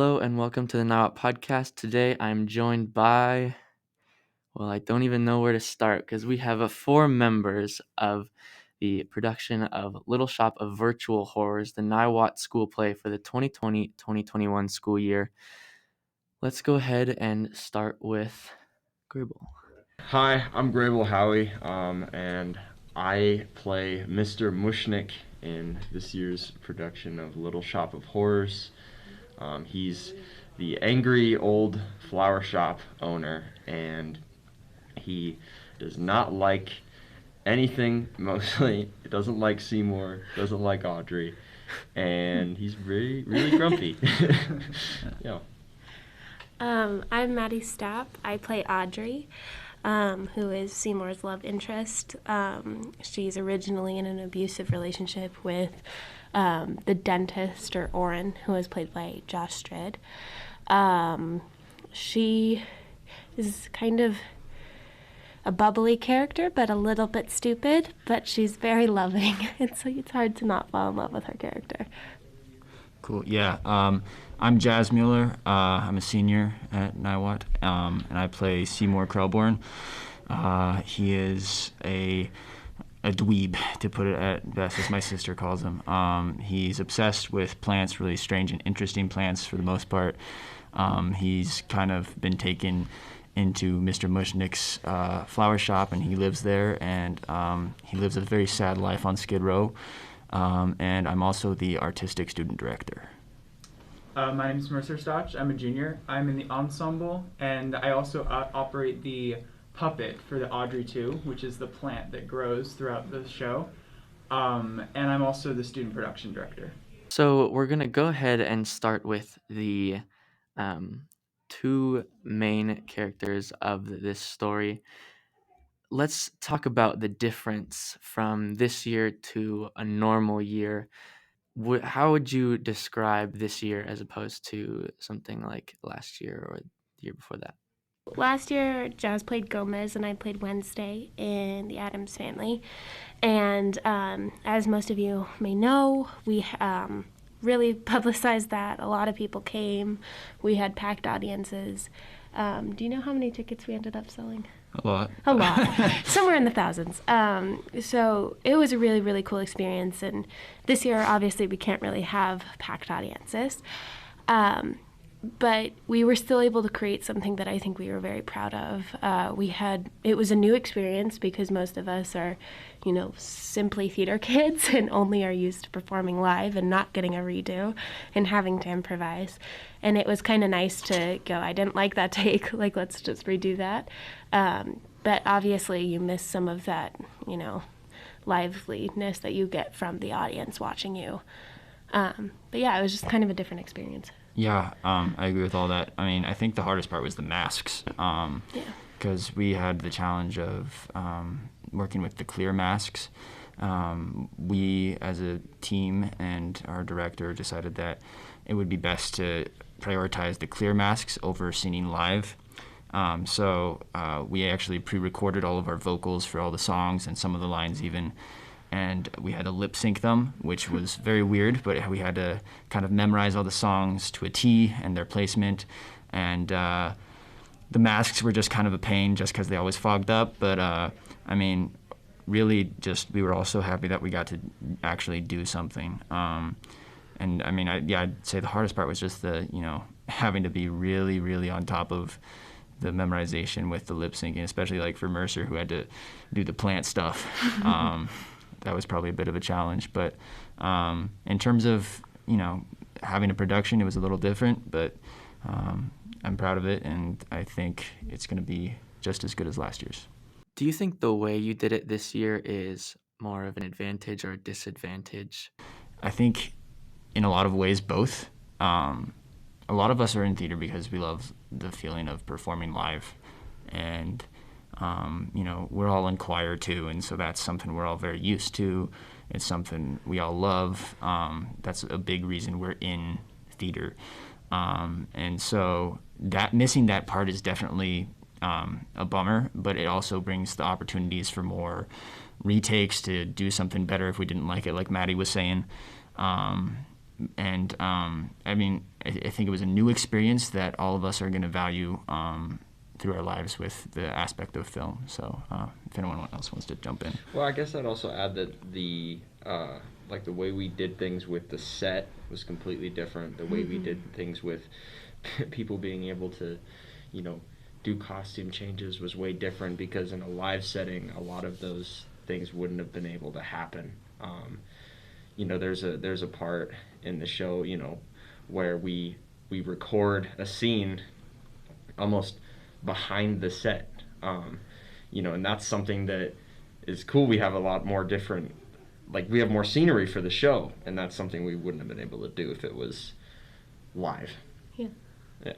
Hello and welcome to the Niwot podcast. Today I'm joined by, I don't even know where to start because we have four members of the production of Little Shop of Virtual Horrors, the Niwot school play for the 2020-2021 school year. Let's go ahead and start with Gribble. Hi, I'm Grable Howie, and I play Mr. Mushnik in this year's production of Little Shop of Horrors. He's the angry old flower shop owner, and he does not like anything, mostly. He doesn't like Seymour, doesn't like Audrey, and he's really grumpy. Yeah. I'm Maddie Stapp. I play Audrey, who is Seymour's love interest. She's originally in an abusive relationship with the dentist, or Oren, who is played by Josh Strid. She is kind of a bubbly character, but a little bit stupid, but she's very loving, and so it's hard to not fall in love with her character. Cool. Yeah. I'm Jazz Mueller. I'm a senior at Niwot, and I play Seymour Krelborn. He is a dweeb, to put it at best, as my sister calls him. He's obsessed with plants, really strange and interesting plants for the most part. He's kind of been taken into Mr. Mushnik's flower shop, and he lives there, and he lives a very sad life on Skid Row. And I'm also the artistic student director. My name is Mercer Stotch. I'm a junior. I'm in the ensemble, and I also operate the puppet for the Audrey 2, which is the plant that grows throughout the show. And I'm also the student production director. So we're going to go ahead and start with the two main characters of this story. Let's talk about the difference from this year to a normal year. How would you describe this year as opposed to something like last year or the year before that? Last year, Jazz played Gomez and I played Wednesday in The Addams Family. And as most of you may know, we really publicized that. A lot of people came. We had packed audiences. Do you know how many tickets we ended up selling? A lot. Somewhere in the thousands. So it was a really, really cool experience. And this year, obviously, we can't really have packed audiences. But we were still able to create something that I think we were very proud of. It was a new experience because most of us are, simply theater kids and only are used to performing live and not getting a redo and having to improvise. And it was kind of nice to go, I didn't like that take, let's just redo that. But obviously you miss some of that, liveliness that you get from the audience watching you. But yeah, it was just kind of a different experience. Yeah, I agree with all that. I mean, I think the hardest part was the masks. Because we had the challenge of working with the clear masks. We, as a team and our director, decided that it would be best to prioritize the clear masks over singing live. So we actually pre-recorded all of our vocals for all the songs and some of the lines even. And we had to lip sync them, which was very weird, but we had to kind of memorize all the songs to a T and their placement. And the masks were just kind of a pain just because they always fogged up. But really just we were all so happy that we got to actually do something. And I mean, I'd say the hardest part was just having to be really, really on top of the memorization with the lip syncing, especially for Mercer, who had to do the plant stuff. That was probably a bit of a challenge, but in terms of having a production, it was a little different, but I'm proud of it, and I think it's going to be just as good as last year's. Do you think the way you did it this year is more of an advantage or a disadvantage? I think in a lot of ways both. A lot of us are in theater because we love the feeling of performing live, and we're all in choir too, and so that's something we're all very used to. It's something we all love. That's a big reason we're in theater. And so that missing that part is definitely a bummer, but it also brings the opportunities for more retakes to do something better if we didn't like it, like Maddie was saying. and I mean, I think it was a new experience that all of us are going to value through our lives with the aspect of film. So if anyone else wants to jump in. Well, I guess I'd also add that the like the way we did things with the set was completely different. The way we did things with people being able to, you know, do costume changes was way different, because in a live setting, a lot of those things wouldn't have been able to happen. You know, there's a part in the show, you know, where we record a scene almost behind the set. You know, and that's something that is cool. We have a lot more different, like we have more scenery for the show, and that's something we wouldn't have been able to do if it was live. Yeah. Yeah.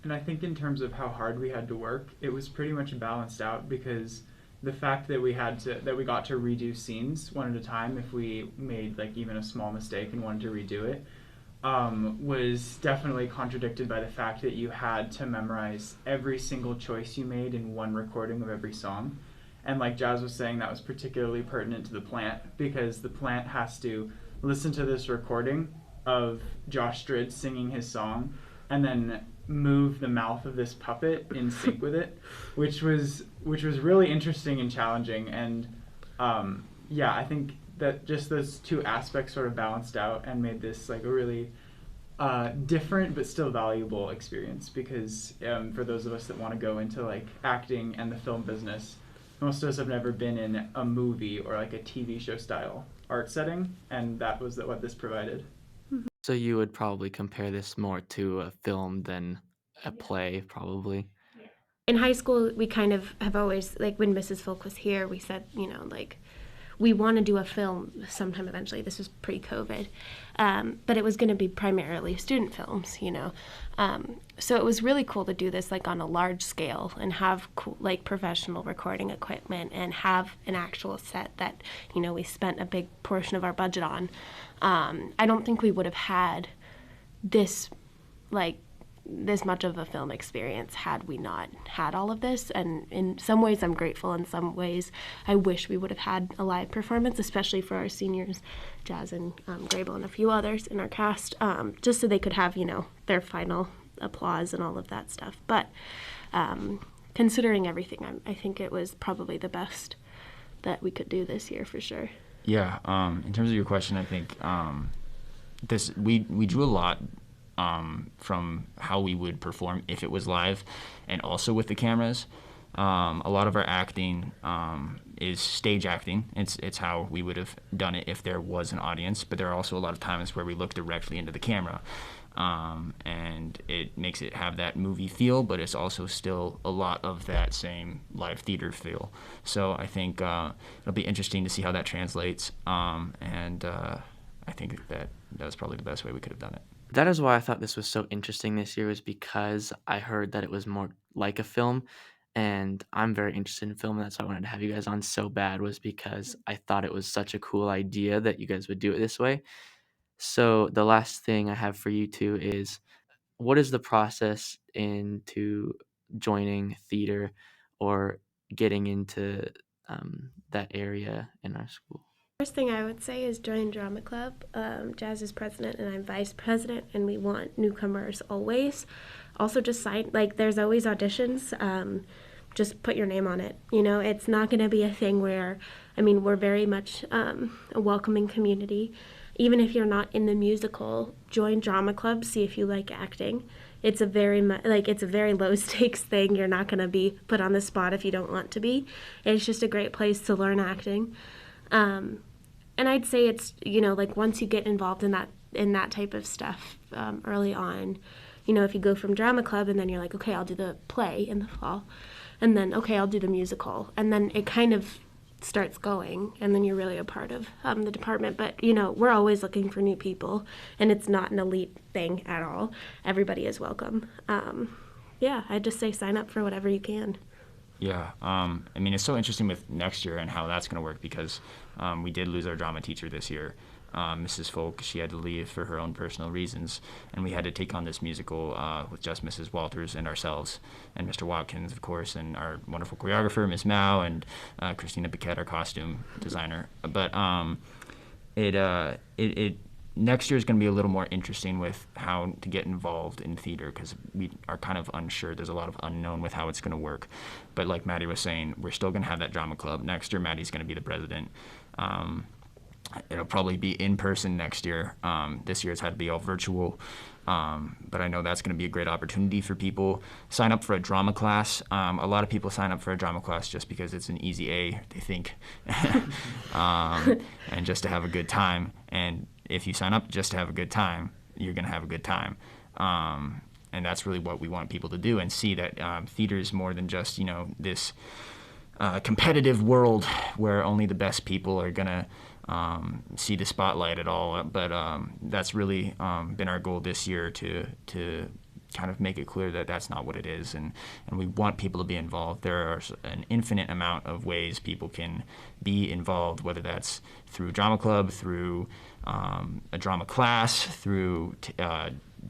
And I think in terms of how hard we had to work, it was pretty much balanced out, because the fact that we got to redo scenes one at a time if we made like even a small mistake and wanted to redo it, was definitely contradicted by the fact that you had to memorize every single choice you made in one recording of every song. And like Jazz was saying, that was particularly pertinent to the plant, because the plant has to listen to this recording of Josh Strid singing his song and then move the mouth of this puppet in sync with it, which was really interesting and challenging. And yeah, I think that just those two aspects sort of balanced out and made this like a really different but still valuable experience, because for those of us that want to go into like acting and the film business, most of us have never been in a movie or like a TV show style art setting, and that was what this provided. So you would probably compare this more to a film than a play, probably. In high school, we kind of have always, like when Mrs. Folk was here, we said, you know, like we want to do a film sometime eventually. This was pre-COVID, but it was going to be primarily student films, you know. So it was really cool to do this like on a large scale and have cool, like professional recording equipment and have an actual set that, you know, we spent a big portion of our budget on. I don't think we would have had this much of a film experience had we not had all of this. And in some ways I'm grateful, in some ways I wish we would have had a live performance, especially for our seniors, Jazz and Grable and a few others in our cast, just so they could have, you know, their final applause and all of that stuff. But considering everything, I think it was probably the best that we could do this year for sure. Yeah, in terms of your question, I think we drew a lot from how we would perform if it was live, and also with the cameras. A lot of our acting is stage acting. It's how we would have done it if there was an audience, but there are also a lot of times where we look directly into the camera, and it makes it have that movie feel, but it's also still a lot of that same live theater feel. So I think it'll be interesting to see how that translates, and I think that was probably the best way we could have done it. That is why I thought this was so interesting this year, was because I heard that it was more like a film, and I'm very interested in film, and that's why I wanted to have you guys on so bad, was because I thought it was such a cool idea that you guys would do it this way. So the last thing I have for you two is, what is the process into joining theater or getting into that area in our school? First thing I would say is join drama club. Jazz is president and I'm vice president, and we want newcomers always. Also, just sign, like there's always auditions. Just put your name on it. You know, it's not going to be a thing where, I mean, we're very much a welcoming community. Even if you're not in the musical, join drama club. See if you like acting. It's a very low stakes thing. You're not going to be put on the spot if you don't want to be. It's just a great place to learn acting. And I'd say it's, you know, like once you get involved in that type of stuff early on, you know, if you go from drama club and then you're like, okay, I'll do the play in the fall, and then, okay, I'll do the musical, and then it kind of starts going, and then you're really a part of the department. But, you know, we're always looking for new people, and it's not an elite thing at all. Everybody is welcome. Yeah, I'd just say sign up for whatever you can. Yeah, I mean, it's so interesting with next year and how that's going to work, because we did lose our drama teacher this year. Mrs. Folk, she had to leave for her own personal reasons, and we had to take on this musical with just Mrs. Walters and ourselves, and Mr. Watkins, of course, and our wonderful choreographer, Miss Mao, and Christina Piquet, our costume designer. But it next year is going to be a little more interesting with how to get involved in theater, because we are kind of unsure. There's a lot of unknown with how it's going to work. But like Maddie was saying, we're still going to have that drama club. Next year, Maddie's going to be the president. It'll probably be in person next year. This year it's had to be all virtual. But I know that's going to be a great opportunity for people. Sign up for a drama class. A lot of people sign up for a drama class just because it's an easy A, they think, and just to have a good time. And if you sign up just to have a good time, you're going to have a good time. And that's really what we want people to do, and see that theater is more than just, this competitive world where only the best people are going to see the spotlight at all. But that's really been our goal this year, to kind of make it clear that that's not what it is, and we want people to be involved. There are an infinite amount of ways people can be involved, whether that's through drama club, through a drama class, through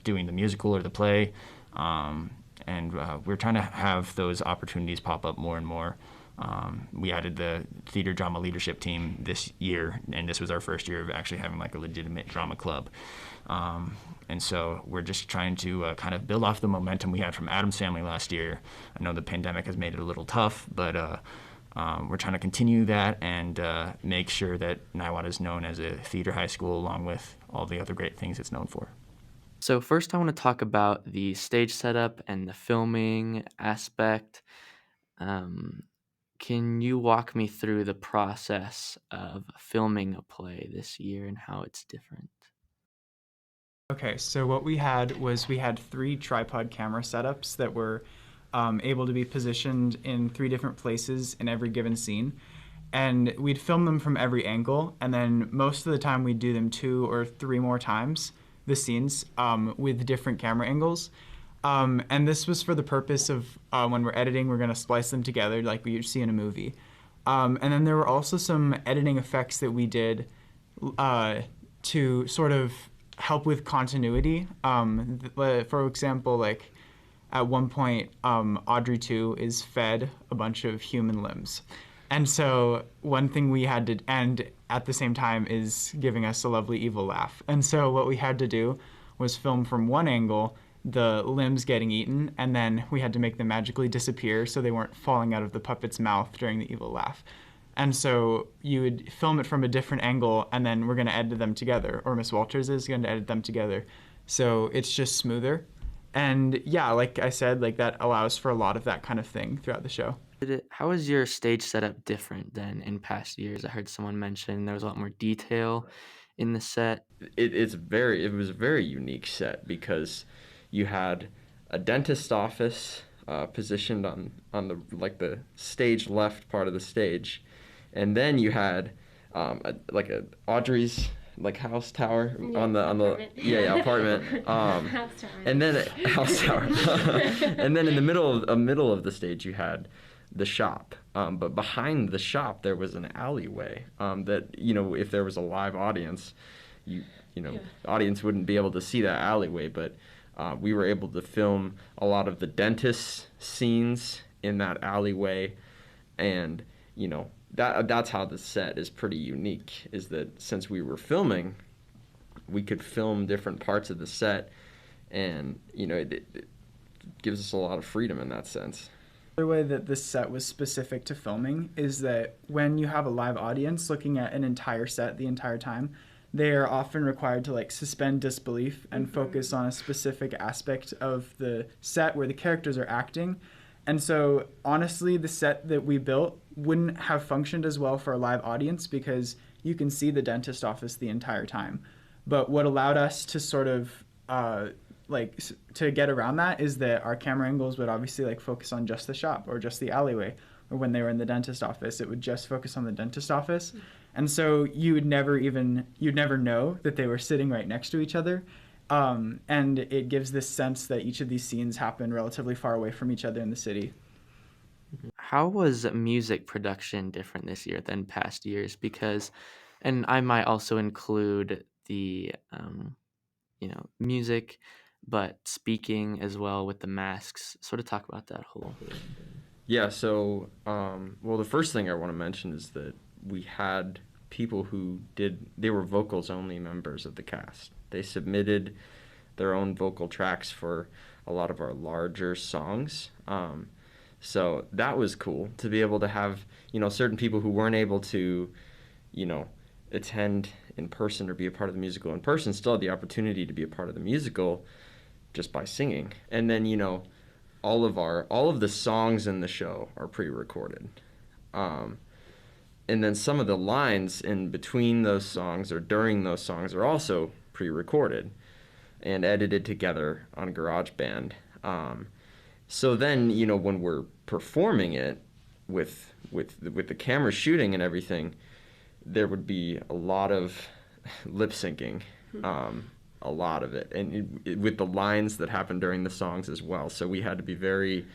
doing the musical or the play, and we're trying to have those opportunities pop up more and more. We added the theater drama leadership team this year, and this was our first year of actually having like a legitimate drama club. And so we're just trying to kind of build off the momentum we had from Adam's Family last year. I know the pandemic has made it a little tough, but we're trying to continue that and make sure that Niwot is known as a theater high school, along with all the other great things it's known for. So first I want to talk about the stage setup and the filming aspect. Can you walk me through the process of filming a play this year and how it's different? Okay, so what we had 3 tripod camera setups that were able to be positioned in 3 different places in every given scene. And we'd film them from every angle, and then most of the time we'd do them 2 or 3 more times, the scenes, with different camera angles. And this was for the purpose of when we're editing, we're going to splice them together like we see in a movie. And then there were also some editing effects that we did to sort of help with continuity. For example, like at one point, Audrey 2 is fed a bunch of human limbs. And so one thing we had to, and at the same time is giving us a lovely evil laugh. And so what we had to do was film from one angle the limbs getting eaten, and then we had to make them magically disappear so they weren't falling out of the puppet's mouth during the evil laugh. And so you would film it from a different angle, and then we're going to edit them together, or Miss Walters is going to edit them together. So it's just smoother. And yeah, like I said, like that allows for a lot of that kind of thing throughout the show. How is your stage setup different than in past years? I heard someone mention there was a lot more detail in the set. It was a very unique set, because you had a dentist office positioned on the stage left part of the stage, and then you had a Audrey's house tower on the apartment House tower. and then a house tower and then in the middle of the stage you had the shop, but behind the shop there was an alleyway that if there was a live audience, audience wouldn't be able to see that alleyway, but we were able to film a lot of the dentist scenes in that alleyway, and that's how the set is pretty unique, is that since we were filming, we could film different parts of the set, and it gives us a lot of freedom in that sense. Another way that this set was specific to filming is that when you have a live audience looking at an entire set the entire time, they are often required to suspend disbelief and focus on a specific aspect of the set where the characters are acting. And so honestly, the set that we built wouldn't have functioned as well for a live audience, because you can see the dentist office the entire time. But what allowed us to sort of to get around that is that our camera angles would obviously focus on just the shop or just the alleyway, or when they were in the dentist office, it would just focus on the dentist office. And so you'd never know that they were sitting right next to each other. And it gives this sense that each of these scenes happen relatively far away from each other in the city. How was music production different this year than past years? Because, and I might also include the, music, but speaking as well with the masks. Sort of talk about that whole. Yeah, so, the first thing I want to mention is that we had people who they were vocals only members of the cast. They submitted their own vocal tracks for a lot of our larger songs. So that was cool to be able to have, certain people who weren't able to, attend in person or be a part of the musical in person still had the opportunity to be a part of the musical just by singing. And then, all of the songs in the show are pre-recorded. And then some of the lines in between those songs or during those songs are also pre-recorded and edited together on GarageBand. So then, when we're performing it with the camera shooting and everything, there would be a lot of lip syncing, a lot of it, and with the lines that happened during the songs as well. So we had to be very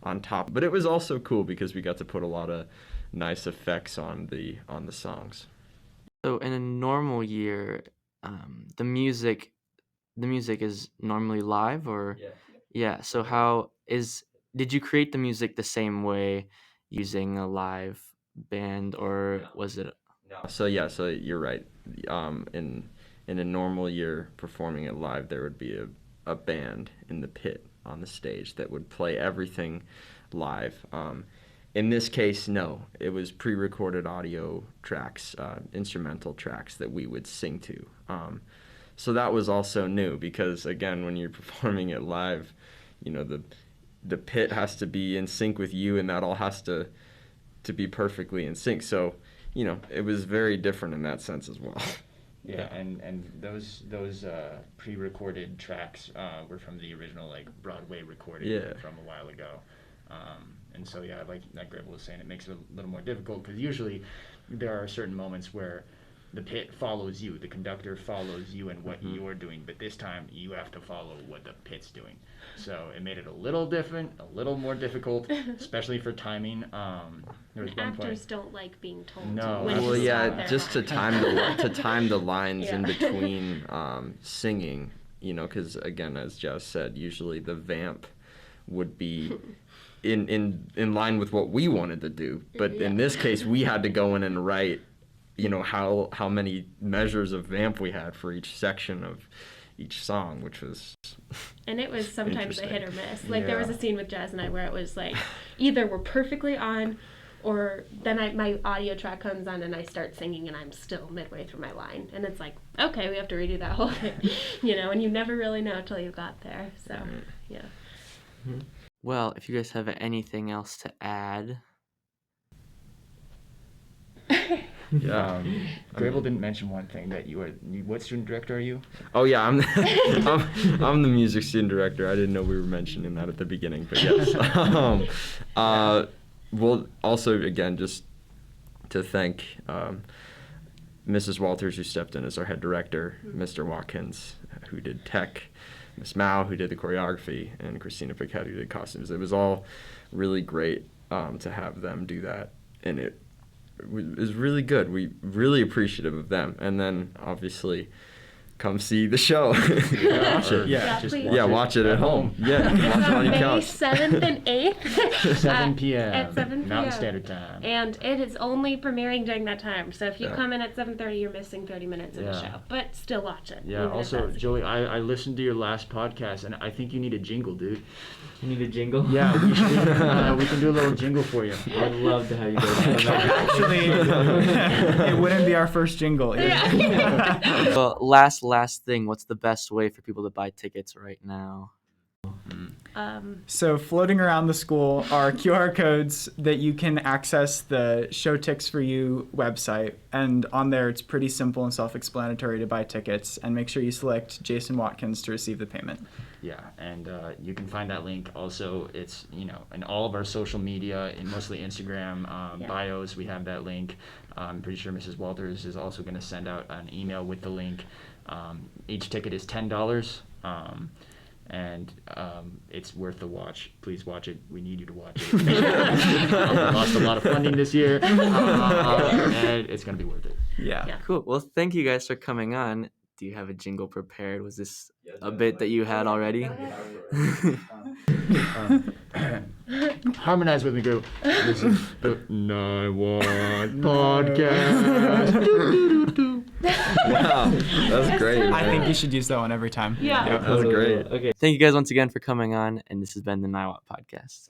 on top. But it was also cool because we got to put a lot of nice effects on the songs. So in a normal year, the music is normally live, or yeah. So did you create the music the same way using a live band, or was it? No. So you're right. In a normal year performing it live, there would be a band in the pit on the stage that would play everything live. In this case, no. It was pre-recorded audio tracks, instrumental tracks that we would sing to. So that was also new because, again, when you're performing it live, the pit has to be in sync with you, and that all has to be perfectly in sync. So, it was very different in that sense as well. Yeah, and those pre-recorded tracks were from the original Broadway recording from a while ago. And so like Grable was saying, it makes it a little more difficult because usually there are certain moments where the pit follows you, the conductor follows you and what you're doing, but this time you have to follow what the pit's doing. So it made it a little different, a little more difficult, especially for timing. There was one Actors point. don't like being told. No. when to Well, stop yeah, their just to time the lines in between singing, because again, as Jess said, usually the vamp would be in line with what we wanted to do, but in this case, we had to go in and write, how many measures of vamp we had for each section of each song, which was And it was sometimes a hit or miss. There was Yeah. a scene with Jazz and I where it was either we're perfectly on, or then my audio track comes on and I start singing and I'm still midway through my line. And it's okay, we have to redo that whole thing. And you never really know till you got there. So, yeah. Well, if you guys have anything else to add. Grable didn't mention one thing that what student director are you? Oh yeah, I'm the music student director. I didn't know we were mentioning that at the beginning, but yes. Well, also again, just to thank Mrs. Walters, who stepped in as our head director, Mr. Watkins, who did tech, Miss Mao, who did the choreography, and Christina Piquet, who did costumes. It was all really great to have them do that, and it was really good. We really appreciative of them, and then obviously come see the show. Watch it. Yeah, Just please. Watch it at home. Yeah, watch it on your May couch. 7th and 8th 7 p.m. at 7 p.m. Mountain Standard Time. And it is only premiering during that time. So if you Yeah. come in at 7:30, you're missing 30 minutes of the Yeah. show. But still watch it. Yeah. even if Also, that's- Joey, I listened to your last podcast, and I think you need a jingle, dude. You need a jingle? Yeah, we can do a little jingle for you. I'd love to have you guys. Actually, it wouldn't be our first jingle. Well, last thing. What's the best way for people to buy tickets right now? So floating around the school are QR codes that you can access the Show Tix for You website. And on there, it's pretty simple and self-explanatory to buy tickets. And make sure you select Jason Watkins to receive the payment. Yeah, and you can find that link. Also, it's in all of our social media, in mostly Instagram bios. We have that link. I'm pretty sure Mrs. Walters is also going to send out an email with the link. Each ticket is $10. And it's worth the watch. Please watch it. We need you to watch it. We lost a lot of funding this year, and it's going to be worth it. Yeah. Cool. Well, thank you guys for coming on. Do you have a jingle prepared? Was this a bit that you had already? Harmonize with me, group. This is the Niwot podcast. Wow, that's great. I man. think you should use that one every time. Yeah. That was great. Thank you guys once again for coming on, and this has been the Niwot podcast.